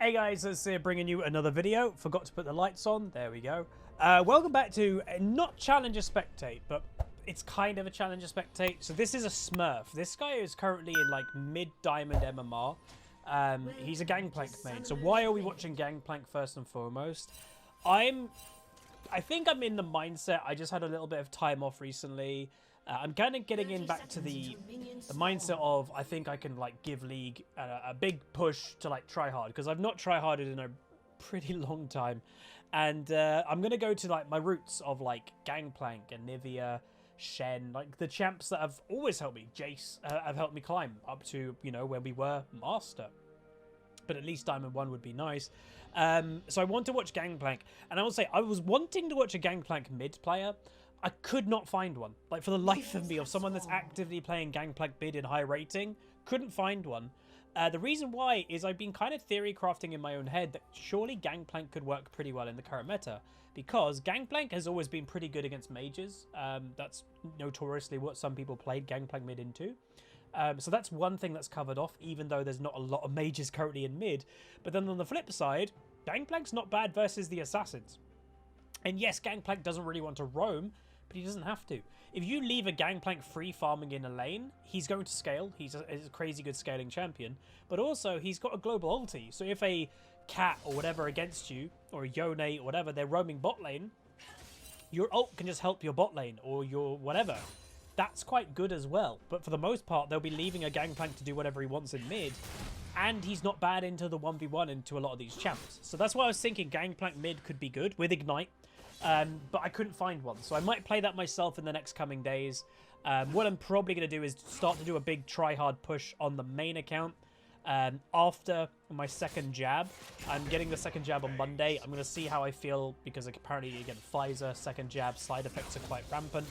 Hey guys, it's bringing you another video. Forgot to put the lights on. There we go. Welcome back to not Challenger Spectate, but it's kind of a Challenger Spectate. So this is a Smurf. This guy is currently in like mid-diamond MMR. He's a Gangplank main. So why are we watching Gangplank first and foremost? I think I'm in the mindset. I just had a little bit of time off recently. I'm kind of getting in back to the mindset of I think I can like give League a big push to like try hard, because I've not try harded in a pretty long time, and I'm gonna go to like my roots of like Gangplank and Nivea, Shen, like the champs that have always helped me. Jace have helped me climb up to, you know, when we were Master. But at least Diamond 1 would be nice. So I want to watch Gangplank. And I will say, I was wanting to watch a Gangplank mid player. I could not find one. Like, for the life of me, of someone that's actively playing Gangplank mid in high rating, couldn't find one. The reason why is I've been kind of theory crafting in my own head that surely Gangplank could work pretty well in the current meta, because Gangplank has always been pretty good against mages. That's notoriously what some people played Gangplank mid into. So that's one thing that's covered off, even though there's not a lot of mages currently in mid. But then on the flip side, Gangplank's not bad versus the assassins. And yes, Gangplank doesn't really want to roam, but he doesn't have to. If you leave a Gangplank free farming in a lane, he's going to scale. He's a crazy good scaling champion. But also, he's got a global ulti. So if a cat or whatever against you, or a Yone or whatever, they're roaming bot lane, your ult can just help your bot lane or your whatever. That's quite good as well. But for the most part, they'll be leaving a Gangplank to do whatever he wants in mid. And he's not bad into the 1v1 into a lot of these champs. So that's why I was thinking Gangplank mid could be good with Ignite. But I couldn't find one. So I might play that myself in the next coming days. What I'm probably going to do is start to do a big try-hard push on the main account. After my second jab, I'm getting the second jab on Monday. I'm going to see how I feel, because apparently, again, Pfizer, second jab, side effects are quite rampant.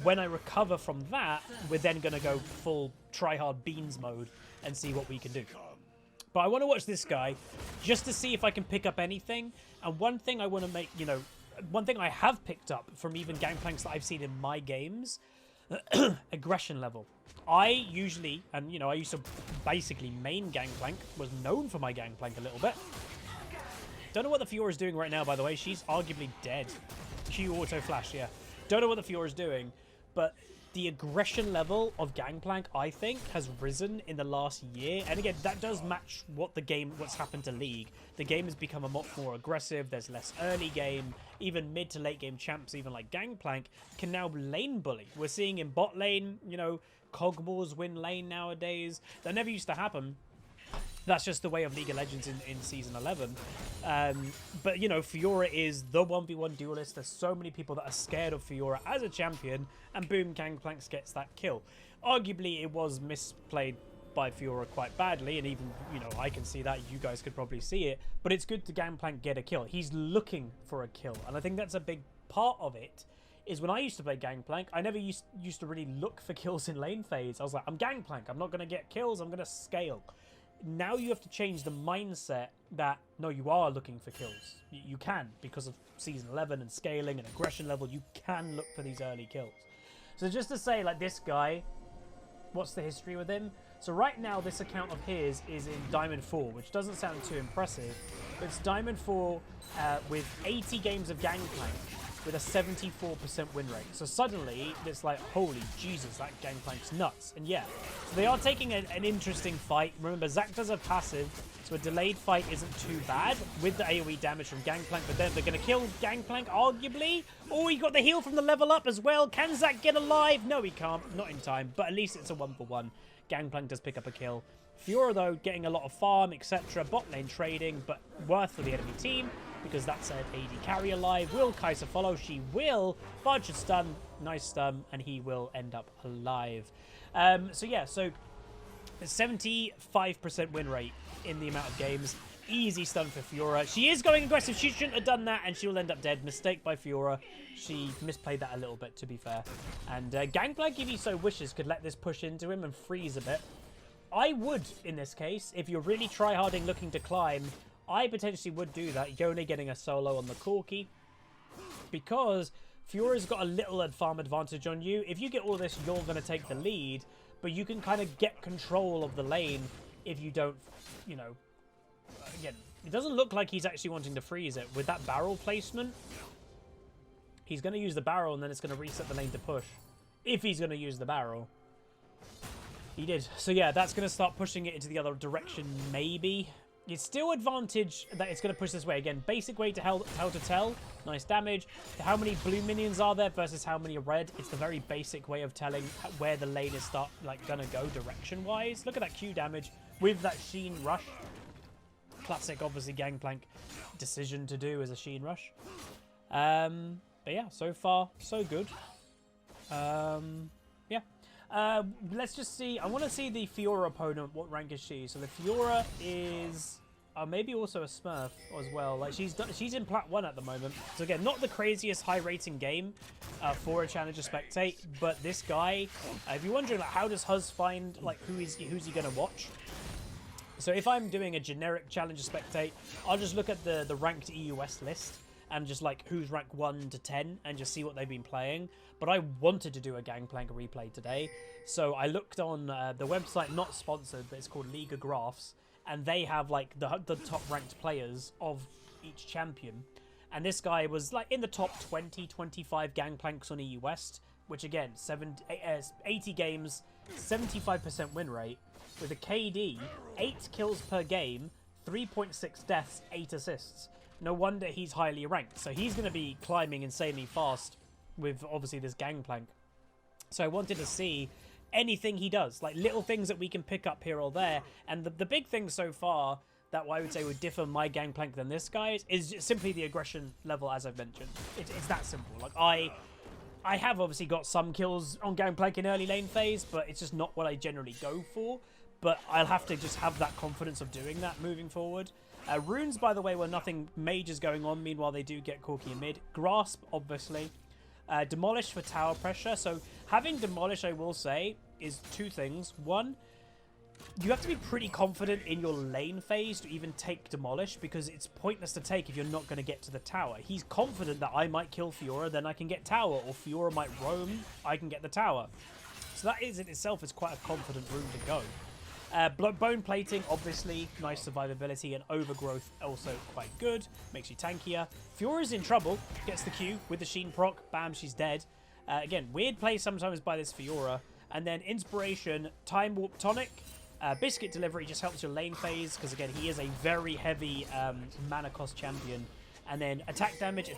When I recover from that, we're then going to go full try-hard beans mode and see what we can do. But I want to watch this guy just to see if I can pick up anything. And one thing I want to make, you know, one thing I have picked up from even Gangplanks that I've seen in my games, aggression level. I usually, and you know, I used to basically main Gangplank, was known for my Gangplank a little bit. Don't know what the Fiora's doing right now, by the way. She's arguably dead. Q auto flash, yeah. Don't know what the Fiora's doing, but the aggression level of Gangplank, I think, has risen in the last year. And again, that does match what what's happened to League. The game has become a lot more aggressive. There's less early game. Even mid to late game champs, even like Gangplank, can now lane bully. We're seeing in bot lane, you know, Cogballs win lane nowadays. That never used to happen. That's just the way of League of Legends in Season 11. But, you know, Fiora is the 1v1 duelist. There's so many people that are scared of Fiora as a champion, and boom, Gangplank gets that kill. Arguably, it was misplayed by Fiora quite badly, and even, you know, I can see that. You guys could probably see it. But it's good to Gangplank get a kill. He's looking for a kill, and I think that's a big part of it. Is when I used to play Gangplank, I never used to really look for kills in lane phase. I was like, I'm Gangplank. I'm not going to get kills. I'm going to scale. Now you have to change the mindset that, no, you are looking for kills. You can, because of Season 11 and scaling and aggression level, you can look for these early kills. So just to say, like, this guy, what's the history with him? So right now, this account of his is in Diamond 4, which doesn't sound too impressive. But it's Diamond 4 with 80 games of Gangplank, with a 74% win rate. So suddenly, it's like, holy Jesus, that Gangplank's nuts. And yeah, so they are taking an interesting fight. Remember, Zac does a passive, so a delayed fight isn't too bad with the AoE damage from Gangplank, but then they're going to kill Gangplank, arguably. Oh, he got the heal from the level up as well. Can Zac get alive? No, he can't. Not in time, but at least it's a 1-for-1. Gangplank does pick up a kill. Fiora, though, getting a lot of farm, etc. Bot lane trading, but worth for the enemy team, because that's an AD carry alive. Will Kai'Sa follow? She will. Budge a stun. Nice stun, and he will end up alive. So yeah, so 75% win rate in the amount of games. Easy stun for Fiora. She is going aggressive. She shouldn't have done that, and she will end up dead. Mistake by Fiora. She misplayed that a little bit, to be fair. And Gangplank, if he so wishes, could let this push into him and freeze a bit. I would, in this case, if you're really tryharding looking to climb, I potentially would do that. Yone getting a solo on the Corki, because Fiora's got a little farm advantage on you. If you get all this, you're going to take the lead, but you can kind of get control of the lane if you don't, you know, again, it doesn't look like he's actually wanting to freeze it. With that barrel placement, he's going to use the barrel and then it's going to reset the lane to push. If he's going to use the barrel. He did. So yeah, that's going to start pushing it into the other direction, maybe. It's still advantage that it's going to push this way. Again, basic way to how to tell. Nice damage. How many blue minions are there versus how many are red? It's the very basic way of telling where the lane is going to go direction-wise. Look at that Q damage with that Sheen Rush. Classic, obviously, Gangplank decision to do as a Sheen Rush. But yeah, so far, so good. Yeah. Let's just see. I want to see the Fiora opponent. What rank is she? So the Fiora is maybe also a Smurf as well. Like she's in Plat 1 at the moment. So again, not the craziest high rating game for a Challenger Spectate, but this guy. If you're wondering, like, how does Huz find like who's he gonna watch? So if I'm doing a generic Challenger Spectate, I'll just look at the ranked EU West list and just like who's ranked 1 to 10 and just see what they've been playing. But I wanted to do a Gangplank replay today, so I looked on the website, not sponsored, but it's called Liga Graphs, and they have like the top ranked players of each champion. And this guy was like in the top 20, 25 Gangplanks on EU West, which again, 80 games, 75% win rate, with a KD, 8 kills per game, 3.6 deaths, 8 assists. No wonder he's highly ranked. So he's going to be climbing insanely fast with, obviously, this Gangplank. So I wanted to see anything he does, like little things that we can pick up here or there. And the big thing so far that I would say would differ my Gangplank than this guy's is simply the aggression level, as I've mentioned. It's that simple. Like, I have obviously got some kills on Gangplank in early lane phase, but it's just not what I generally go for. But I'll have to just have that confidence of doing that moving forward. Runes, by the way, were nothing major's going on. Meanwhile, they do get Corki in mid. Grasp, obviously. Demolish for tower pressure. So having Demolish, I will say, is two things. One, you have to be pretty confident in your lane phase to even take Demolish, because it's pointless to take if you're not going to get to the tower. He's confident that I might kill Fiora, then I can get tower, or Fiora might roam, I can get the tower. So that is in itself is quite a confident room to go. Bone plating, obviously, nice survivability, and overgrowth also quite good, makes you tankier. Fiora's in trouble, gets the Q with the Sheen proc, bam, she's dead. Again, weird play sometimes by this Fiora. And then inspiration, time warp tonic, biscuit delivery just helps your lane phase, because again, he is a very heavy mana cost champion. And then attack damage,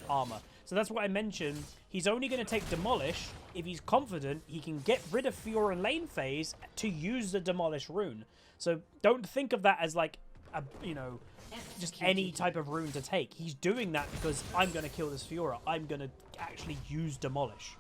armor. So that's what I mentioned. He's only going to take Demolish if he's confident he can get rid of Fiora in lane phase to use the Demolish rune. So don't think of that as like, just any type of rune to take. He's doing that because I'm going to kill this Fiora. I'm going to actually use Demolish.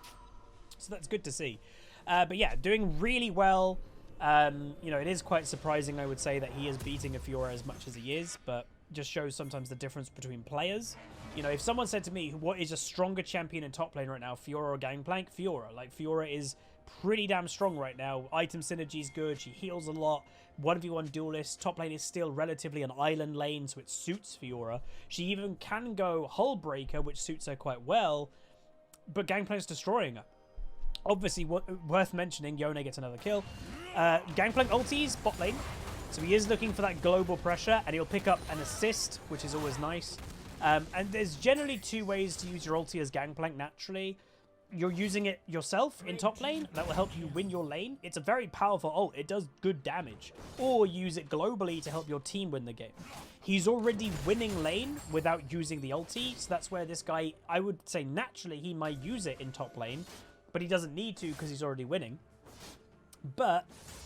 So that's good to see. But yeah, doing really well. It is quite surprising, I would say, that he is beating a Fiora as much as he is, but just shows sometimes the difference between players. You know, if someone said to me, what is a stronger champion in top lane right now, Fiora or Gangplank? Fiora. Like, Fiora is pretty damn strong right now. Item synergy is good. She heals a lot. 1v1 duelist. Top lane is still relatively an island lane, so it suits Fiora. She even can go Hull Breaker, which suits her quite well, but Gangplank's destroying her. Obviously, worth mentioning, Yone gets another kill. Gangplank ultis, bot lane. So he is looking for that global pressure, and he'll pick up an assist, which is always nice. And there's generally two ways to use your ulti as Gangplank naturally. You're using it yourself in top lane. That will help you win your lane. It's a very powerful ult. It does good damage. Or use it globally to help your team win the game. He's already winning lane without using the ulti. So that's where this guy, I would say naturally, he might use it in top lane. But he doesn't need to because he's already winning. But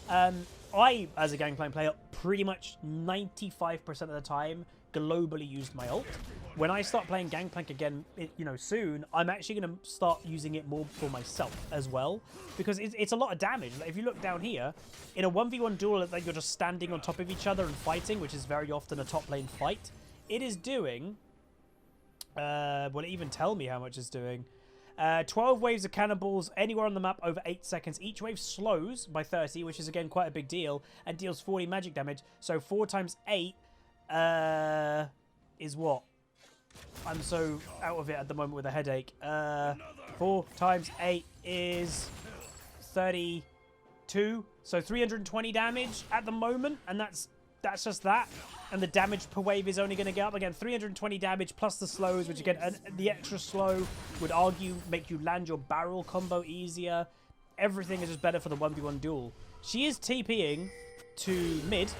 I, as a Gangplank player, pretty much 95% of the time globally used my ult. When I start playing Gangplank again, soon, I'm actually going to start using it more for myself as well, because it's a lot of damage. Like, if you look down here, in a 1v1 duel that you're just standing on top of each other and fighting, which is very often a top lane fight, it is doing, will it even tell me how much it's doing? 12 waves of cannonballs anywhere on the map over 8 seconds. Each wave slows by 30, which is again quite a big deal, and deals 40 magic damage. So 4 times 8 is what? I'm so out of it at the moment with a headache. 4 times 8 is 32. So 320 damage at the moment, and that's just that. and the damage per wave is only going to get up. Again, 320 damage plus the slows, which again, the extra slow would argue make you land your barrel combo easier. Everything is just better for the 1v1 duel. She is TPing to mid.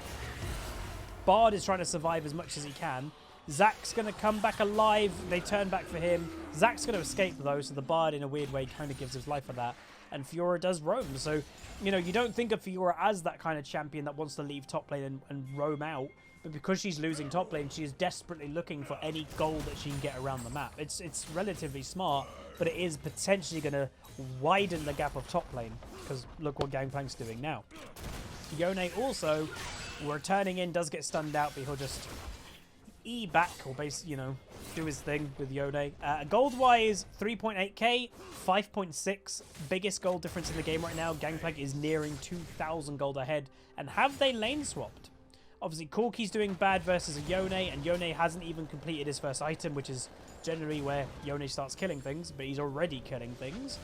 Bard is trying to survive as much as he can. Zack's going to come back alive. They turn back for him. Zack's going to escape, though, so the Bard, in a weird way, kind of gives his life for that. And Fiora does roam. So, you know, you don't think of Fiora as that kind of champion that wants to leave top lane and roam out. But because she's losing top lane, she is desperately looking for any gold that she can get around the map. It's relatively smart, but it is potentially going to widen the gap of top lane. Because look what Gangplank's doing now. Yone also, returning in, does get stunned out, but he'll just E back, or you know, do his thing with Yone. Gold-wise, 3.8k, 5.6. Biggest gold difference in the game right now. Gangplank is nearing 2,000 gold ahead. And have they lane swapped? Obviously, Corki's doing bad versus a Yone, and Yone hasn't even completed his first item, which is generally where Yone starts killing things, but he's already killing things.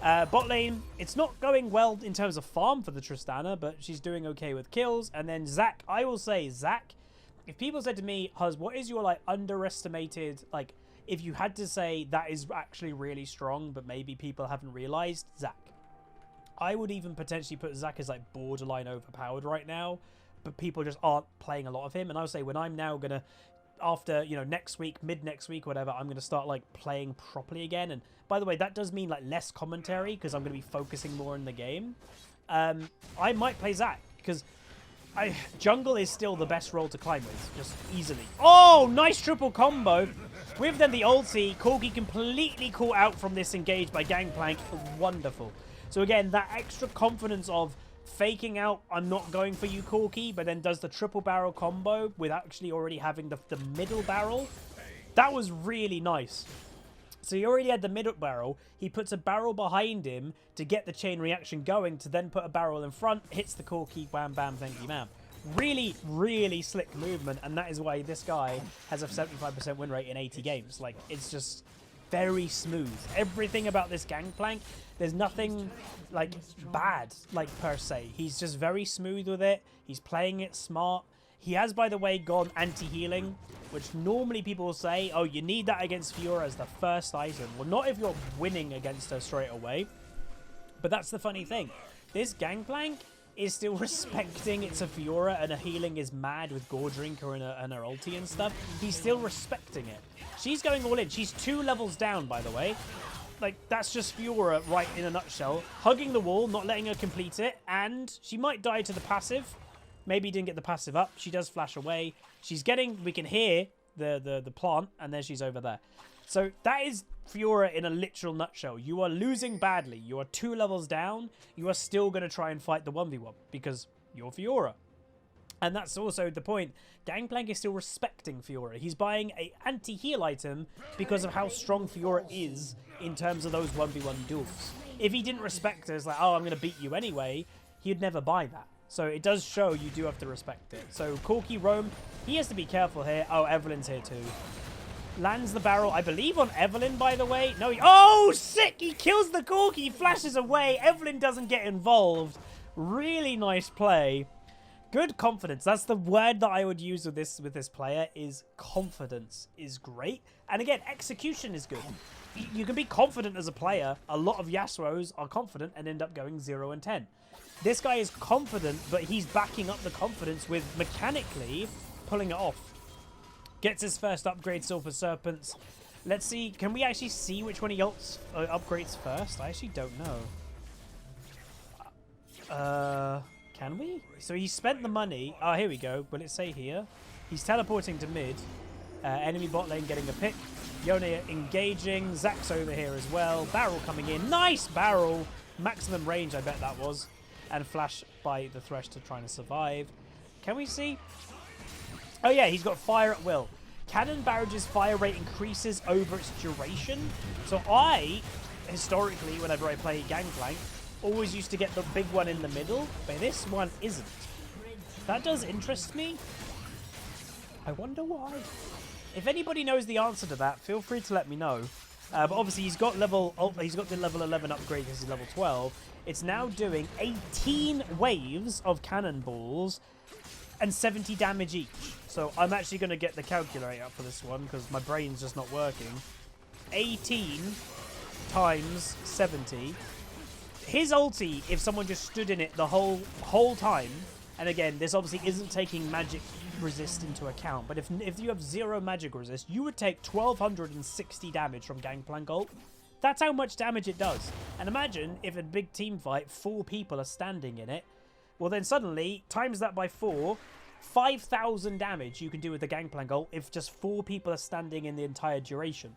Bot lane, it's not going well in terms of farm for the Tristana, but she's doing okay with kills. And then Zack, I will say, Zack, if people said to me, Huz, what is your, like, underestimated, like, if you had to say that is actually really strong, but maybe people haven't realized, Zack. I would even potentially put Zack as, like, borderline overpowered right now, but people just aren't playing a lot of him. And I would say when I'm now going to, after, you know, next week, mid-next week, whatever, I'm going to start, like, playing properly again. And, by the way, that does mean, like, less commentary, because I'm going to be focusing more in the game. I might play Zack, because jungle is still the best role to climb with, just easily. Oh, nice triple combo. With then the ulti, Corki completely caught out from this engage by Gangplank. Wonderful. So again, that extra confidence of faking out, I'm not going for you, Corki, but then does the triple barrel combo with actually already having the middle barrel. That was really nice. So he already had the middle barrel. He puts a barrel behind him to get the chain reaction going, to then put a barrel in front, hits the Corki, wham, bam, thank you, ma'am. Really, really slick movement, and that is why this guy has a 75% win rate in 80 games. Like, it's just very smooth. Everything about this Gangplank, there's nothing, like, bad, like, per se. He's just very smooth with it. He's playing it smart. He has, by the way, gone anti-healing, which normally people will say, oh, you need that against Fiora as the first item. Well, not if you're winning against her straight away. But that's the funny thing. This Gangplank is still respecting it's a Fiora, and her healing is mad with Gore Drinker and her ulti and stuff. He's still respecting it. She's going all in. She's 2 levels down, by the way. Like, that's just Fiora right in a nutshell. Hugging the wall, not letting her complete it, and she might die to the passive. Maybe didn't get the passive up. She does flash away. She's getting... We can hear the plant, and then she's over there. So that is Fiora in a literal nutshell. You are losing badly. You are 2 levels down. You are still going to try and fight the 1v1 because you're Fiora. And that's also the point. Gangplank is still respecting Fiora. He's buying an anti-heal item because of how strong Fiora is in terms of those 1v1 duels. If he didn't respect her, it's like, oh, I'm going to beat you anyway, he'd never buy that. So it does show you do have to respect it. So Corki roam, he has to be careful here. Oh, Evelyn's here too. Lands the barrel, I believe, on Evelyn, by the way. No, oh, sick! He kills the Corki, flashes away. Evelyn doesn't get involved. Really nice play. Good confidence. That's the word that I would use with this player, is confidence is great. And again, execution is good. You can be confident as a player. A lot of Yasuos are confident and end up going 0 and 10. This guy is confident, but he's backing up the confidence with mechanically pulling it off. Gets his first upgrade, Silver Serpents. Let's see. Can we actually see which one he upgrades first? I actually don't know. Can we? So he spent the money. Oh, here we go. Will it say here? He's teleporting to mid. Enemy bot lane getting a pick. Yone engaging. Zack's over here as well. Barrel coming in. Nice barrel. Maximum range, I bet that was. And flash by the Thresh to trying to survive. Can we see? Oh yeah, he's got fire at will. Cannon barrage's fire rate increases over its duration. So I, historically, whenever I play Gangplank, always used to get the big one in the middle, but this one isn't. That does interest me. I wonder why. If anybody knows the answer to that, feel free to let me know. But obviously he's got the level 11 upgrade because he's level 12. It's now doing 18 waves of cannonballs. 70 damage each. So I'm actually going to get the calculator up for this one because my brain's just not working. 18 times 70. His ulti, if someone just stood in it the whole time, and again, this obviously isn't taking magic resist into account, but if you have 0 magic resist, you would take 1260 damage from Gangplank ult. That's how much damage it does. And imagine if a big team fight, 4 people are standing in it, well then suddenly, times that by 4, 5,000 damage you can do with the Gangplank ult if just 4 people are standing in the entire duration.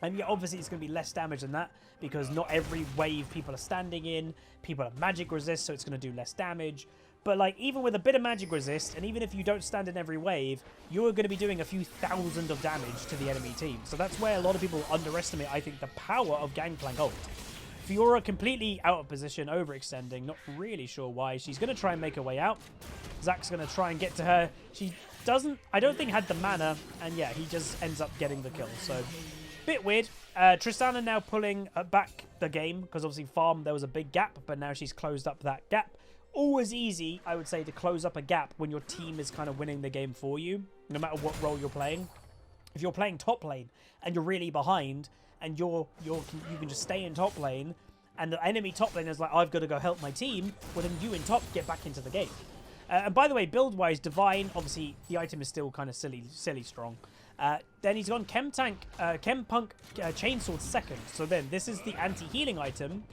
And yeah, obviously it's going to be less damage than that because not every wave people are standing in, people have magic resist, so it's going to do less damage. But like, even with a bit of magic resist, and even if you don't stand in every wave, you're going to be doing a few thousand of damage to the enemy team. So that's where a lot of people underestimate, I think, the power of Gangplank ult. Fiora completely out of position, overextending, not really sure why. She's going to try and make her way out. Zack's going to try and get to her. She doesn't, I don't think, had the mana, and yeah, he just ends up getting the kill. So, bit weird. Tristana now pulling back the game, because obviously farm, there was a big gap, but now she's closed up that gap. Always easy, I would say, to close up a gap when your team is kind of winning the game for you, no matter what role you're playing. If you're playing top lane and you're really behind and you can just stay in top lane and the enemy top lane is like, I've got to go help my team, well then you in top get back into the game. And by the way, build-wise, Divine, obviously the item is still kind of silly strong. Then he's gone Chempunk Chainsword second. So then this is the anti-healing item.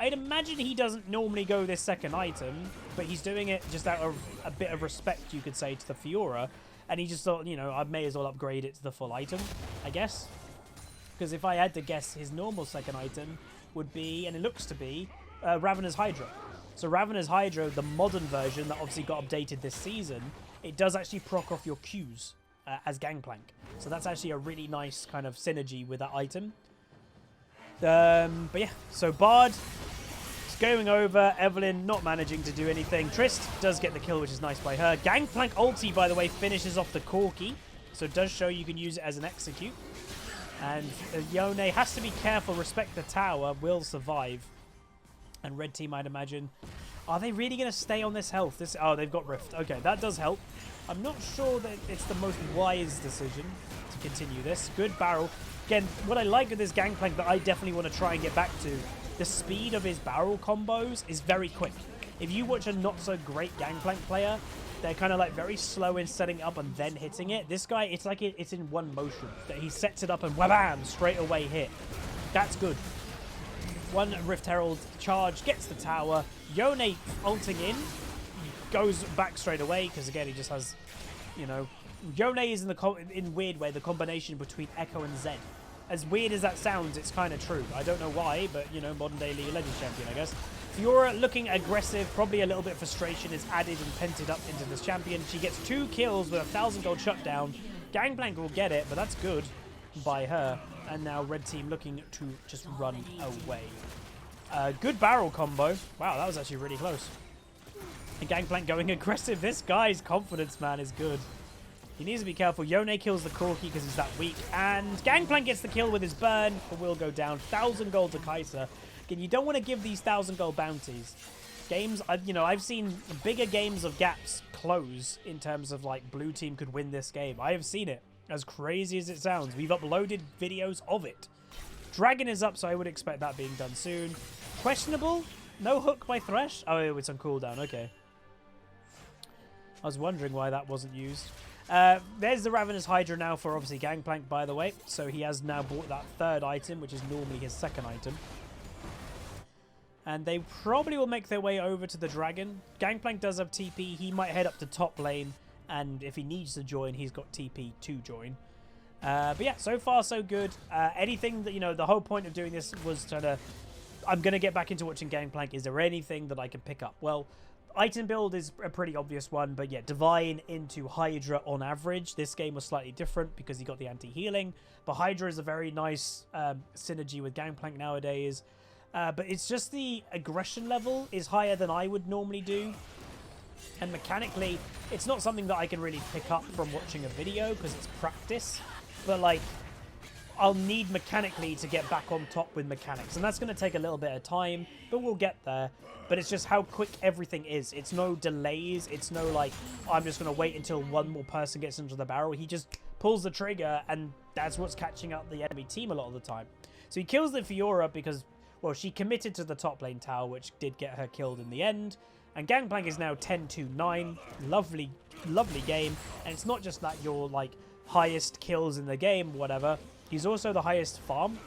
I'd imagine he doesn't normally go this second item, but he's doing it just out of a bit of respect, you could say, to the Fiora. And he just thought, you know, I may as well upgrade it to the full item, I guess. Because if I had to guess, his normal second item would be, and it looks to be, Ravenor's Hydra. So Ravenor's Hydra, the modern version that obviously got updated this season, it does actually proc off your Qs as Gangplank. So that's actually a really nice kind of synergy with that item. But yeah, so Bard is going over. Evelyn not managing to do anything. Trist does get the kill, which is nice by her. Gangplank ulti, by the way, finishes off the Corki. So it does show you can use it as an execute. And Yone has to be careful. Respect the tower. Will survive. And red team, I'd imagine. Are they really going to stay on this health? Oh, they've got Rift. Okay, that does help. I'm not sure that it's the most wise decision to continue this. Good barrel. Again, what I like with this Gangplank that I definitely want to try and get back to, the speed of his barrel combos is very quick. If you watch a not so great Gangplank player, they're kind of like very slow in setting up and then hitting it. This guy, it's like it's in one motion. That he sets it up and wham, straight away hit. That's good. One Rift Herald charge, gets the tower. Yone ulting in, goes back straight away because again he just has, you know, Yone is in weird way the combination between Echo and Zed. As weird as that sounds, it's kind of true. I don't know why, but you know, modern day League of Legends champion, I guess. Fiora looking aggressive, probably a little bit of frustration is added and pented up into this champion. She gets 2 kills with a 1,000 gold shutdown. Gangplank will get it, but that's good by her. And now red team looking to just run away. Good barrel combo. Wow, that was actually really close. And Gangplank going aggressive. This guy's confidence, man, is good. He needs to be careful. Yone kills the Corki because he's that weak. And Gangplank gets the kill with his burn. But will go down. 1,000 gold to Kai'Sa. Again, you don't want to give these 1,000 gold bounties. Games, you know, I've seen bigger games of gaps close in terms of like blue team could win this game. I have seen it. As crazy as it sounds. We've uploaded videos of it. Dragon is up, so I would expect that being done soon. Questionable? No hook by Thresh? Oh, it's on cooldown. Okay. I was wondering why that wasn't used. There's the Ravenor's Hydra now for obviously Gangplank, by the way. So he has now bought that third item, which is normally his second item. And they probably will make their way over to the Dragon. Gangplank does have TP. He might head up to top lane. And if he needs to join, he's got TP to join. But yeah, so far so good. Anything that, you know, the whole point of doing this was I'm going to get back into watching Gangplank. Is there anything that I can pick up? Well, item build is a pretty obvious one. But yeah, Divine into Hydra on average. This game was slightly different because he got the anti-healing. But Hydra is a very nice synergy with Gangplank nowadays. But it's just the aggression level is higher than I would normally do. And mechanically, it's not something that I can really pick up from watching a video because it's practice. But like, I'll need mechanically to get back on top with mechanics. And that's going to take a little bit of time, but we'll get there. But it's just how quick everything is. It's no delays. It's no like, I'm just going to wait until one more person gets into the barrel. He just pulls the trigger, and that's what's catching up the enemy team a lot of the time. So he kills the Fiora because, well, she committed to the top lane tower, which did get her killed in the end. And Gangplank is now 10-9. Lovely, lovely game. And it's not just that you're like highest kills in the game, whatever. He's also the highest farm.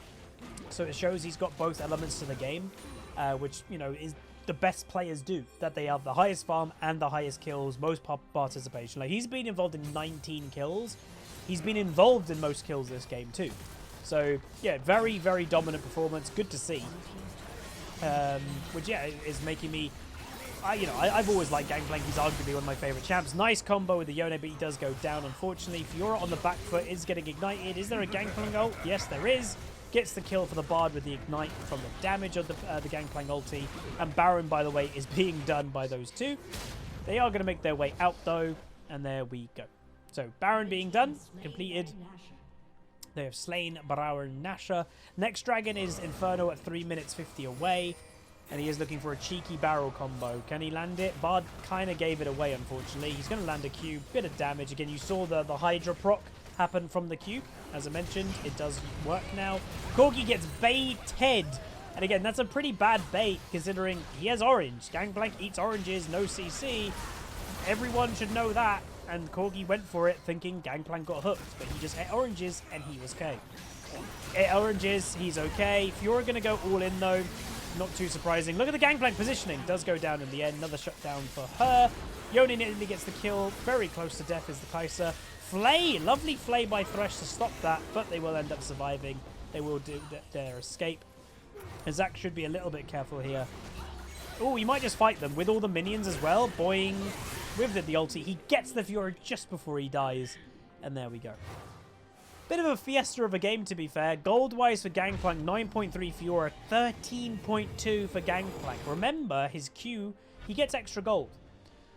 So it shows he's got both elements to the game, which, you know, is the best players do. That they have the highest farm and the highest kills, most participation. Like, he's been involved in 19 kills. He's been involved in most kills this game too. So, yeah, very, very dominant performance. Good to see. Which, yeah, is making me... I've always liked Gangplank. He's arguably one of my favourite champs. Nice combo with the Yone, but he does go down, unfortunately. Fiora on the back foot is getting ignited. Is there a Gangplank ult? Yes, there is. Gets the kill for the Bard with the ignite from the damage of the Gangplank ulti. And Baron, by the way, is being done by those two. They are going to make their way out, though. And there we go. So, Baron being done. Completed. They have slain Baron Nashor. Next dragon is Inferno at 3 minutes 50 away. And he is looking for a cheeky barrel combo. Can he land it? Bard kind of gave it away, unfortunately. He's going to land a Q. Bit of damage. Again, you saw the Hydra proc happen from the Q. As I mentioned, it does work now. Corgi gets baited. And again, that's a pretty bad bait, considering he has orange. Gangplank eats oranges, no CC. Everyone should know that. And Corgi went for it, thinking Gangplank got hooked. But he just ate oranges, and he was okay. Ate oranges, he's okay. Fiora going to go all in, though. Not too surprising. Look at the Gangplank positioning. Does go down in the end. Another shutdown for her. Yone nearly gets the kill. Very close to death is the Kai'Sa. Flay. Lovely Flay by Thresh to stop that, but they will end up surviving. They will do their escape. And Zac should be a little bit careful here. Oh, he might just fight them with all the minions as well. Boing. With the ulti. He gets the Fiora just before he dies. And there we go. Bit of a fiesta of a game, to be fair. Gold-wise for Gangplank, 9.3 Fiora, 13.2 for Gangplank. Remember, his Q, he gets extra gold.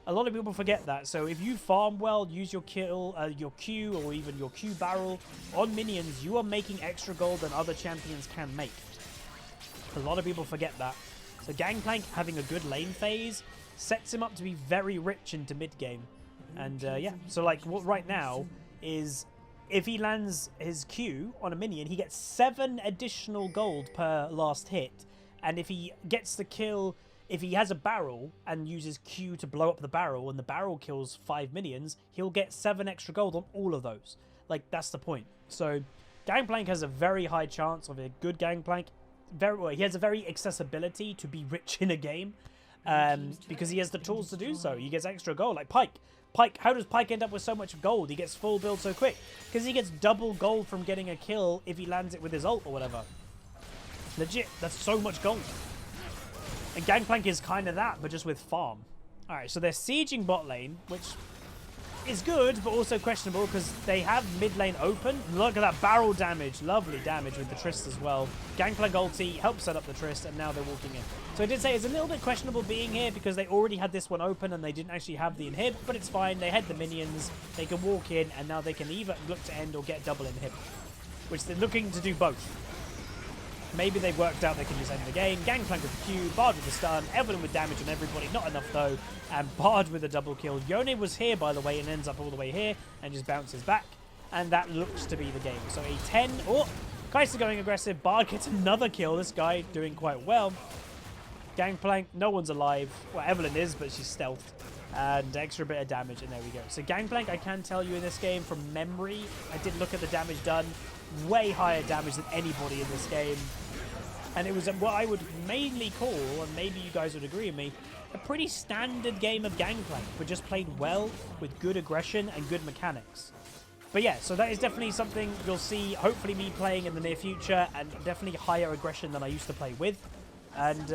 A lot of people forget that. So if you farm well, use your Q, or even your Q barrel on minions, you are making extra gold than other champions can make. A lot of people forget that. So Gangplank having a good lane phase sets him up to be very rich into mid-game. And yeah, so like what right now is... if he lands his Q on a minion, he gets 7 additional gold per last hit. And if he gets the kill, if he has a barrel and uses Q to blow up the barrel and the barrel kills 5 minions, he'll get 7 extra gold on all of those. Like, that's the point. So, Gangplank has a very high chance of a good Gangplank. He has a very accessibility to be rich in a game because he has the tools to do so. He gets extra gold, like Pyke. Pyke, how does Pyke end up with so much gold? He gets full build so quick. Because he gets double gold from getting a kill if he lands it with his ult or whatever. Legit, that's so much gold. And Gangplank is kind of that, but just with farm. Alright, so they're sieging bot lane, which is good, but also questionable because they have mid lane open. Look at that barrel damage. Lovely damage with the Trist as well. Gangplank ulti helps set up the Trist, and now they're walking in. So I did say it's a little bit questionable being here because they already had this one open and they didn't actually have the inhib, but it's fine. They had the minions. They can walk in, and now they can either look to end or get double inhib, which they're looking to do both. Maybe they've worked out they can just end the game. Gangplank with the Q, Bard with the stun, Evelyn with damage on everybody. Not enough, though. And Bard with a double kill. Yone was here, by the way, and ends up all the way here and just bounces back. And that looks to be the game. So a 10... oh, Kai'Sa going aggressive. Bard gets another kill. This guy doing quite well. Gangplank, no one's alive. Well, Evelyn is, but she's stealthed. And extra bit of damage, and there we go. So Gangplank, I can tell you in this game from memory, I did look at the damage done. Way higher damage than anybody in this game. And it was what I would mainly call, and maybe you guys would agree with me, a pretty standard game of Gangplank, but just played well with good aggression and good mechanics. But yeah, so that is definitely something you'll see, hopefully me playing in the near future, and definitely higher aggression than I used to play with. And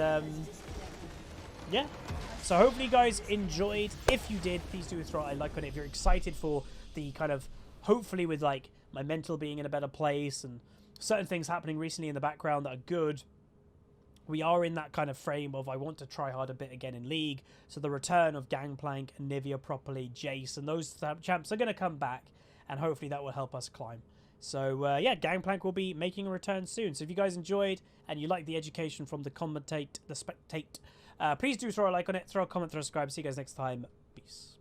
yeah, so hopefully you guys enjoyed. If you did, please do throw a like on it. If you're excited for the kind of, hopefully with like my mental being in a better place and certain things happening recently in the background that are good, we are in that kind of frame of I want to try hard a bit again in League. So the return of Gangplank, Nivea properly, Jace, and those champs are going to come back, and hopefully that will help us climb. So yeah, Gangplank will be making a return soon. So if you guys enjoyed and you like the education from the commentate, the spectate, please do throw a like on it, throw a comment, throw a subscribe. See you guys next time. Peace.